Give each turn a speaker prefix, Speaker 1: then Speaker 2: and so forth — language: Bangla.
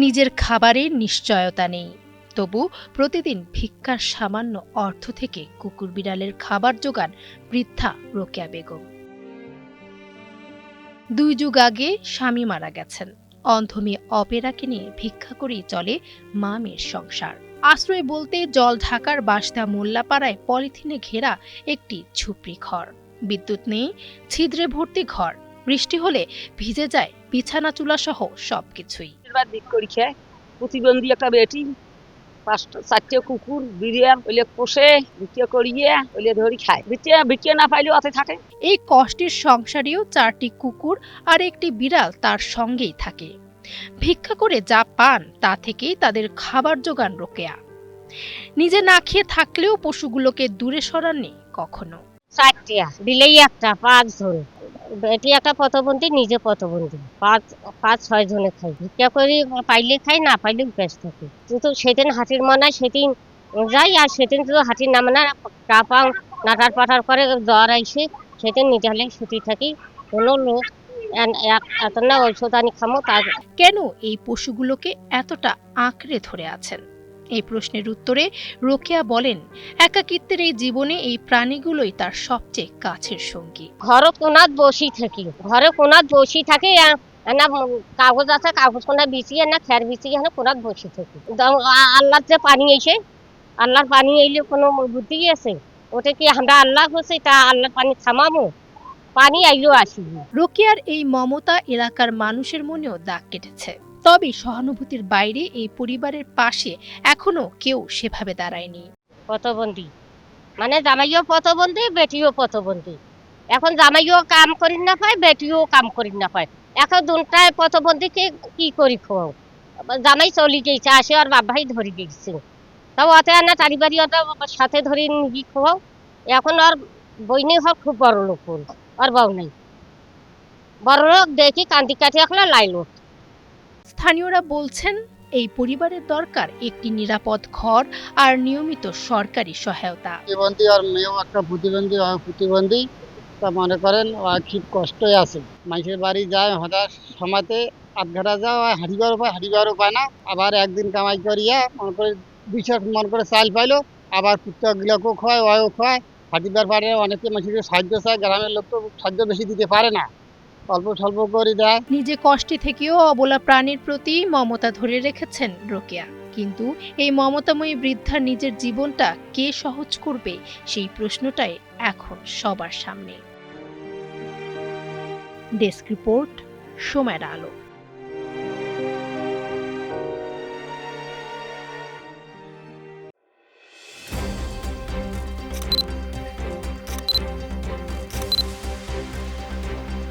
Speaker 1: নিজের খাবারের নিশ্চয়তা নেই, তবু প্রতিদিন ভিক্ষার সামান্য অর্থ থেকে কুকুর বিড়ালের খাবার জোগান বৃদ্ধা রোকেয়া বেগম। 2 যুগ আগে স্বামী মারা গেছেন। অন্ধ মেয়ে অপেরাকে নিয়ে ভিক্ষা করেই চলে মা মেয়ের সংসার। আশ্রয় বলতে জল ঢাকার বাসদা মোল্লাপাড়ায় পলিথিনে ঘেরা একটি ঝুপড়ি ঘর। বিদ্যুৎ নেই, ছিদ্রে ভর্তি ঘর। বৃষ্টি হলে ভিজে যায় বিছানা চুলা সহ সবকিছুই।
Speaker 2: প্রতিবন্ধী একটা বেটি, 5-4টে কুকুর বিড়াল ওইলে পোষে, বিক্রি করিয়ে ওইলে ধরি খায়। বিক্রি না পাইলেও হাতে থাকে।
Speaker 1: এই কষ্টের সংসারেও 4টি কুকুর আর একটি বিড়াল তার সঙ্গেই থাকে। ভিক্ষা করে যা পান তা থেকেই তাদের খাবার জোগান রোকেয়া। নিজে না খেয়ে থাকলেও পশুগুলোকে দূরে সরাননি কখনো।
Speaker 3: 4টে বিলেই একটা 5 জন, বেটি একটা প্রতিবন্ধী, নিজে প্রতিবন্ধী, 5-6 জনে খাই। ভিক্ষা করি, পাইলে খাই, না পাইলে উপাস থাকি। কিন্তু সেদিন হাতির মানায় সেদিন যাই, আর সেদিন যদি হাতির না মানা কাপাং নাটার পাটার করে জ্বর আইসে সেদিন নিজে হলে ছুটি থাকি। কোনো লোক এত না ঔষধ আনি খামো। তার
Speaker 1: কেন এই পশুগুলোকে এতটা আঁকড়ে ধরে আছেন? এই প্রশ্নের উত্তরে রোকেয়া বলেন, একাকিত্বের এই জীবনে এই প্রাণীগুলোই তার সবচেয়ে কাছের সঙ্গী।
Speaker 3: ঘরে কোনাত বসি থাকি, না কাগজ আছে, কাগজ কোনা বিছিয়ে না খের বিছিয়ে না কোনাত বসি থাকি। আল্লাহর যে পানি এসে, আল্লাহর পানি এলে কোনো বুদ্ধি আছে? ওটা কি আমরা আল্লাহ হচ্ছে তা আল্লাহর পানি থামাবো? পানি আইলেও আসিনি।
Speaker 1: রোকেয়ার এই মমতা এলাকার মানুষের মনেও দাগ কেটেছে। তবে সহানুভূতির বাইরে এই পরিবারের পাশে এখনো কেউ সেভাবে দাঁড়ায়নি।
Speaker 3: প্রতিবন্ধী মানে জামাইও প্রতিবন্ধী, বেটিও প্রতিবন্ধী। এখন জামাইও কাম করি না পায়, বেটিও কাম করি না পায়। এখন দুটায় প্রতিবন্ধীকে কি করি খাও? জামাই চলি গেছে, আসে আর বাপ ভাই ধরে গেছে। তাও অতে আনা তারি বাড়ি ওটা সাথে ধরে নিয়ে খাওয়াও। এখন আর বইনি হওয়ার খুব বড় লোক হল, আর বউ নেই। বড় লোক দেখি কান্দি কাটি এখন লাইলো।
Speaker 1: স্থানীয়রা বলছেন, এই পরিবারের দরকার একটি নিরাপদ ঘর আর নিয়মিত সরকারি সহায়তা।
Speaker 4: প্রতিবন্ধী আর মেয়েও একটা প্রতিবন্ধী, তা মনে করেন খুব কষ্টই আছে। মানুষের বাড়ি যায় হঠাৎ সমাতে 8 ঘাটা যায়, হাঁড়িবারও পায় না। আবার একদিন কামাই করিয়া মনে করে 200 মন করে চাল পাইলো, আবার কুত্তাগুলোকেও খোয়ায়, ওয়ও খোয়ায়। হাঁটিবার পারে অনেকে মানুষের সাহায্য চায়, গ্রামের লোক তো সাহায্য বেশি দিতে পারে না, অল্প স্বল্প করে দেয়।
Speaker 1: নিজে কষ্টে থেকেও অবলা প্রাণীর প্রতি মমতা ধরে রেখেছেন রোকেয়া। কিন্তু এই মমতাময়ী বৃদ্ধার নিজের জীবনটা কে সহজ করবে, সেই প্রশ্নটাই এখন সবার সামনে। ডেস্ক রিপোর্ট, সময়ের আলো।